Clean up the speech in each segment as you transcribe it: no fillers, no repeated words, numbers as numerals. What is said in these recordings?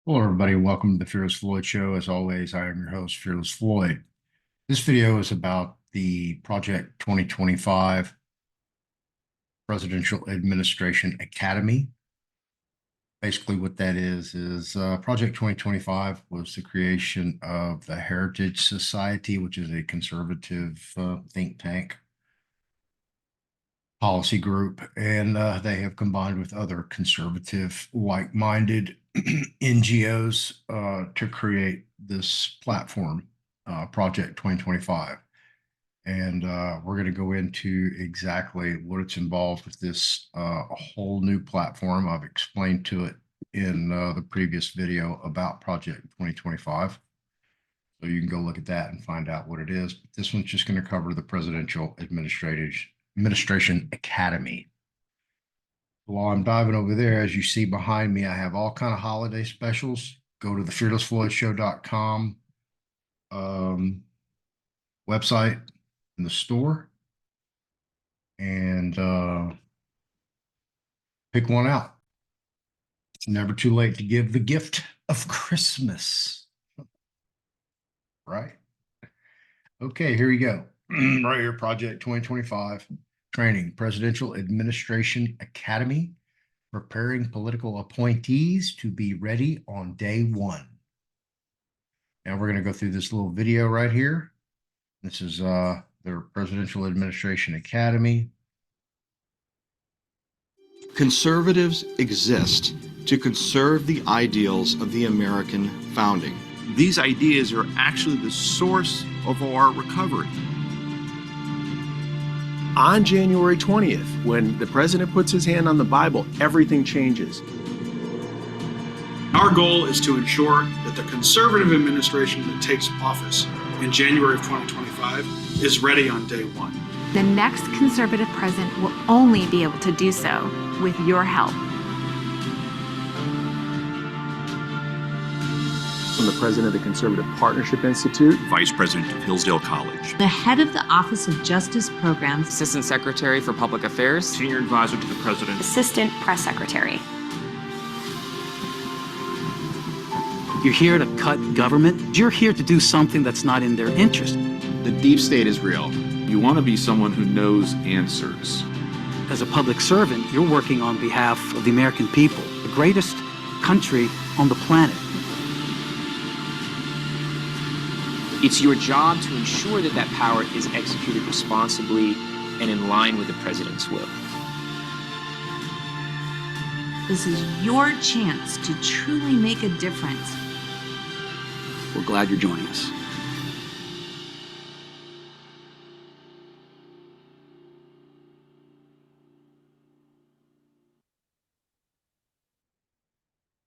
Hello, everybody. Welcome to the Fearless Floyd Show. As always, I am your host, Fearless Floyd. This video is about the Project 2025 Presidential Administration Academy. Basically, what that is Project 2025 was the creation of the Heritage Society, which is a conservative think tank policy group, and they have combined with other conservative, like-minded NGOs to create this platform, Project 2025. And we're going to go into exactly what it's involved with this whole new platform. I've explained to it in the previous video about Project 2025. So you can go look at that and find out what it is. But this one's just going to cover the Presidential Administration Academy. While I'm diving over there, as you see behind me, I have all kind of holiday specials. Go to the fearlessfloydshow.com website in the store and pick one out. It's never too late to give the gift of Christmas. Right? Okay, here we go. Right here, Project 2025 Training, Presidential Administration Academy, preparing political appointees to be ready on day one. Now we're going to go through this little video right here. This is their Presidential Administration Academy. Conservatives exist to conserve the ideals of the American founding. These ideas are actually the source of our recovery. On January 20th, when the president puts his hand on the Bible, everything changes. Our goal is to ensure that the conservative administration that takes office in January of 2025 is ready on day one. The next conservative president will only be able to do so with your help. I'm the president of the Conservative Partnership Institute. Vice President of Hillsdale College. The head of the Office of Justice Programs. Assistant Secretary for Public Affairs. Senior Advisor to the President. Assistant Press Secretary. You're here to cut government. You're here to do something that's not in their interest. The deep state is real. You want to be someone who knows answers. As a public servant, you're working on behalf of the American people, the greatest country on the planet. It's your job to ensure that that power is executed responsibly and in line with the president's will. This is your chance to truly make a difference. We're glad you're joining us.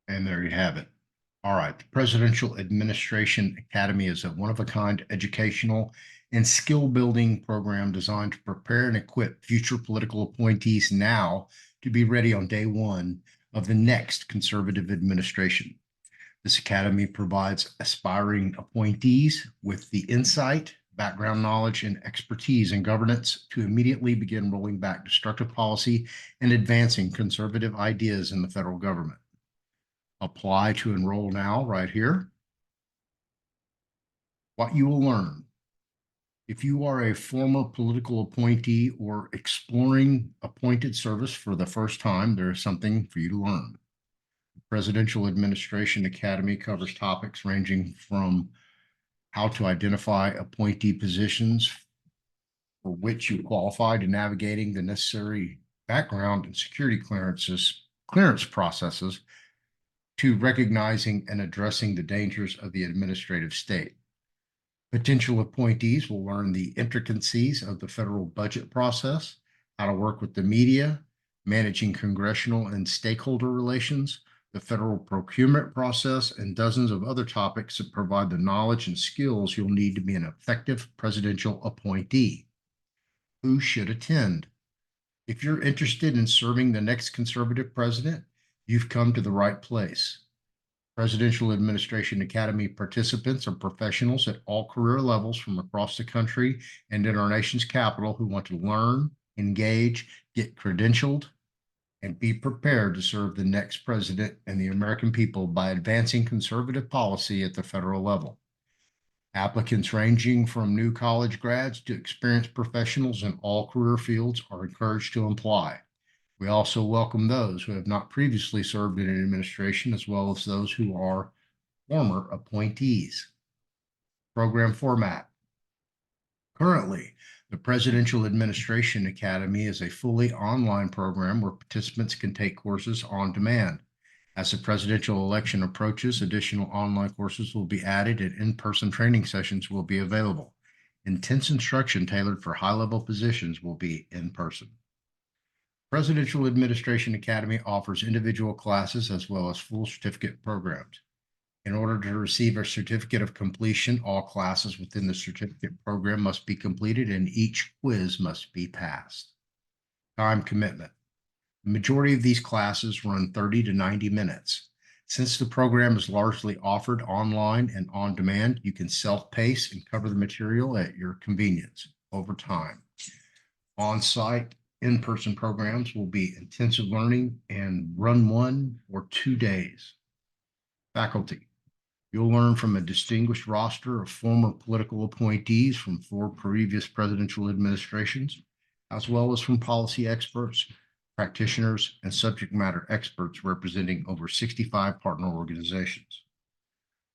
And there you have it. All right, the Presidential Administration Academy is a one-of-a-kind educational and skill-building program designed to prepare and equip future political appointees now to be ready on day one of the next conservative administration. This academy provides aspiring appointees with the insight, background knowledge, and expertise in governance to immediately begin rolling back destructive policy and advancing conservative ideas in the federal government. Apply to enroll now right here. What you will learn. If you are a former political appointee or exploring appointed service for the first time, there is something for you to learn. The Presidential Administration Academy covers topics ranging from how to identify appointee positions for which you qualify to navigating the necessary background and security clearance processes to recognizing and addressing the dangers of the administrative state. Potential appointees will learn the intricacies of the federal budget process, how to work with the media, managing congressional and stakeholder relations, the federal procurement process, and dozens of other topics that provide the knowledge and skills you'll need to be an effective presidential appointee. Who should attend? If you're interested in serving the next conservative president, you've come to the right place. Presidential Administration Academy participants are professionals at all career levels from across the country and in our nation's capital who want to learn, engage, get credentialed, and be prepared to serve the next president and the American people by advancing conservative policy at the federal level. Applicants ranging from new college grads to experienced professionals in all career fields are encouraged to apply. We also welcome those who have not previously served in an administration, as well as those who are former appointees. Program format. Currently, the Presidential Administration Academy is a fully online program where participants can take courses on demand. As the presidential election approaches, additional online courses will be added and in-person training sessions will be available. Intense instruction tailored for high-level positions will be in person. Presidential Administration Academy offers individual classes as well as full certificate programs. In order to receive a certificate of completion, all classes within the certificate program must be completed and each quiz must be passed. Time commitment. The majority of these classes run 30 to 90 minutes. Since the program is largely offered online and on demand, you can self-pace and cover the material at your convenience over time. On-site, in-person programs will be intensive learning and run 1 or 2 days. Faculty. You'll learn from a distinguished roster of former political appointees from 4 previous presidential administrations, as well as from policy experts, practitioners, and subject matter experts representing over 65 partner organizations.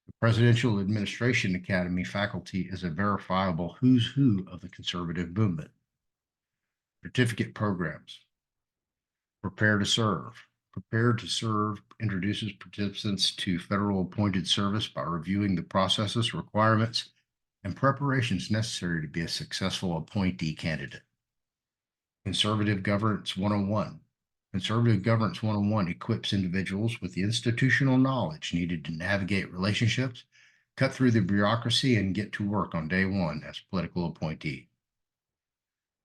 The Presidential Administration Academy faculty is a verifiable who's who of the conservative movement. Certificate programs. Prepare to serve. Prepare to Serve introduces participants to federal appointed service by reviewing the processes, requirements, and preparations necessary to be a successful appointee candidate. Conservative Governance 101. Conservative Governance 101 equips individuals with the institutional knowledge needed to navigate relationships, cut through the bureaucracy, and get to work on day one as political appointee.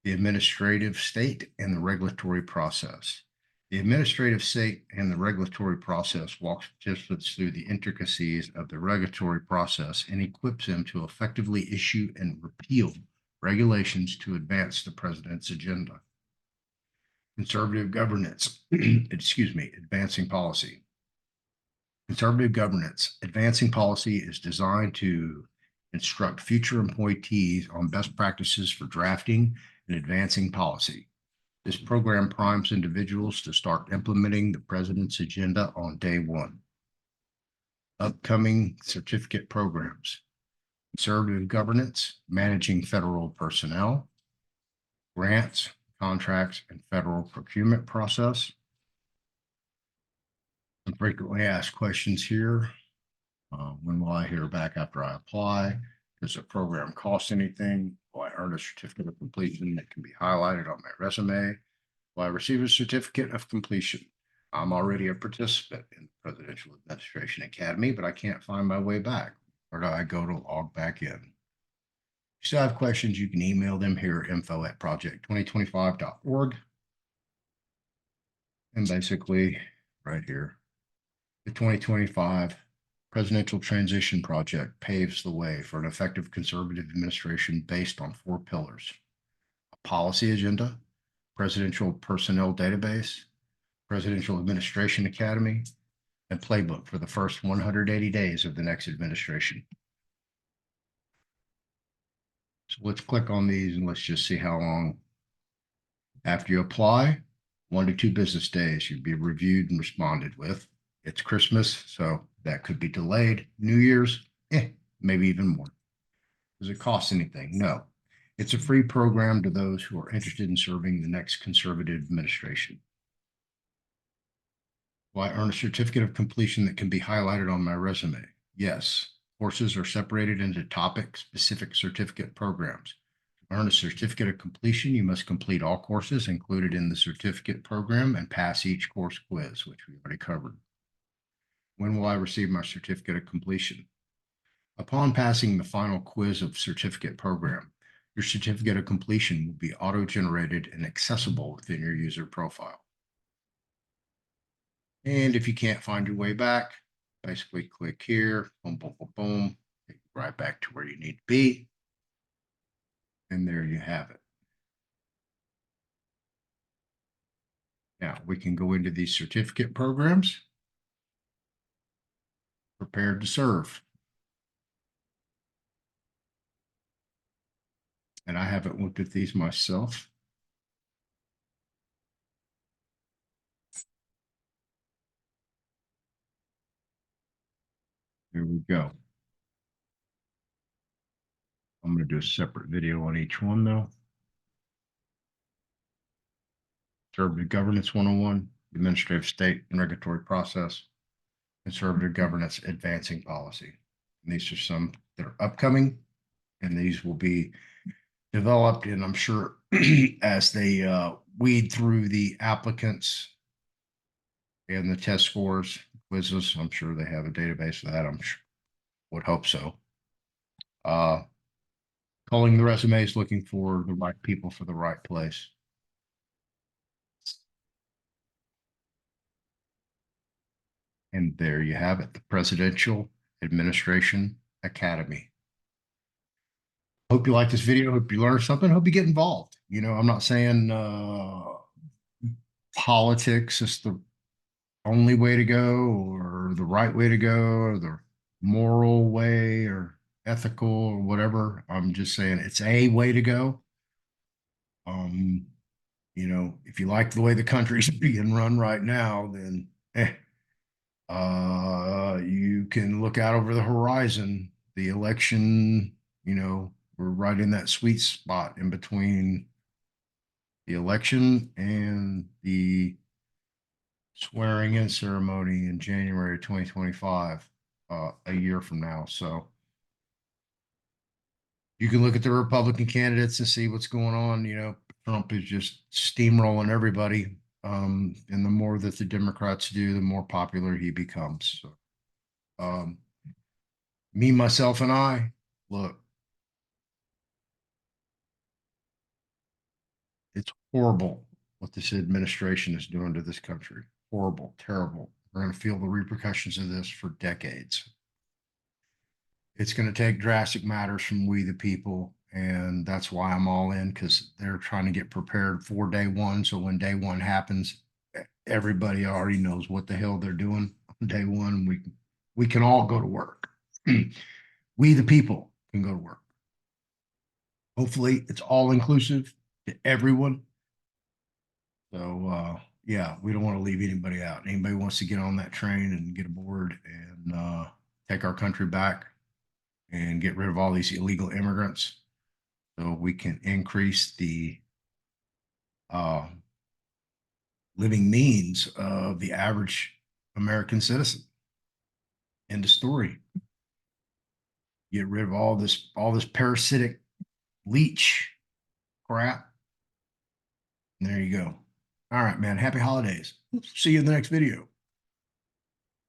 The administrative state and the regulatory process. The administrative state and the regulatory process walks participants through the intricacies of the regulatory process and equips them to effectively issue and repeal regulations to advance the president's agenda. Conservative governance, advancing policy. Conservative governance, advancing policy is designed to instruct future appointees on best practices for drafting and advancing policy. This program primes individuals to start implementing the president's agenda on day one. Upcoming certificate programs. Conservative governance, managing federal personnel, grants, contracts, and federal procurement process. Some frequently asked questions here. When will I hear back after I apply? Does the program cost anything? Will I earn a certificate of completion that can be highlighted on my resume? Will I receive a certificate of completion? I'm already a participant in the Presidential Administration Academy, but I can't find my way back. Where do I go to log back in? If you still have questions, you can email them here at info@project2025.org. And basically, right here, the 2025 Presidential Transition Project paves the way for an effective conservative administration based on 4 pillars: a policy agenda, presidential personnel database, Presidential Administration Academy, and playbook for the first 180 days of the next administration. So let's click on these and let's just see how long after you apply. 1 to 2 business days, you'll be reviewed and responded with. It's Christmas, so that could be delayed. New Year's, maybe even more. Does it cost anything? No. It's a free program to those who are interested in serving the next conservative administration. Will I earn a certificate of completion that can be highlighted on my resume? Yes. Courses are separated into topic-specific certificate programs. To earn a certificate of completion, you must complete all courses included in the certificate program and pass each course quiz, which we already covered. When will I receive my certificate of completion? Upon passing the final quiz of certificate program, your certificate of completion will be auto-generated and accessible within your user profile. And if you can't find your way back, basically click here, boom, boom, boom, boom, take you right back to where you need to be. And there you have it. Now we can go into these certificate programs. Prepared to serve. And I haven't looked at these myself. Here we go. I'm going to do a separate video on each one though. Conservative Governance 101, Administrative State and Regulatory Process, Conservative Governance Advancing Policy. And these are some that are upcoming, and these will be developed, and I'm sure as they weed through the applicants and the test scores, quizzes, I'm sure they have a database of that. Would hope so. Calling the resumes, looking for the right people for the right place. And there you have it, the Presidential Administration Academy. Hope you like this video. Hope you learned something. Hope you get involved. You know, I'm not saying politics is the only way to go or the right way to go or the moral way or ethical or whatever. I'm just saying it's a way to go. You know, if you like the way the country's being run right now, then you can look out over the horizon. The election, you know, we're right in that sweet spot in between the election and the swearing in ceremony in January 2025, a year from now. So you can look at the Republican candidates and see what's going on. You know, Trump is just steamrolling everybody. And the more that the Democrats do, the more popular he becomes. So, me, myself, and I, look, it's horrible what this administration is doing to this country. Horrible, terrible. We're going to feel the repercussions of this for decades. It's going to take drastic matters from we the people, and that's why I'm all in, because they're trying to get prepared for day one. So when day one happens, everybody already knows what the hell they're doing on day one. We can all go to work. We the people can go to work. Hopefully it's all inclusive to everyone. So yeah, we don't want to leave anybody out. Anybody wants to get on that train and get aboard and take our country back and get rid of all these illegal immigrants so we can increase the living means of the average American citizen. End of story. Get rid of all this parasitic leech crap. And there you go. All right, man. Happy holidays. See you in the next video.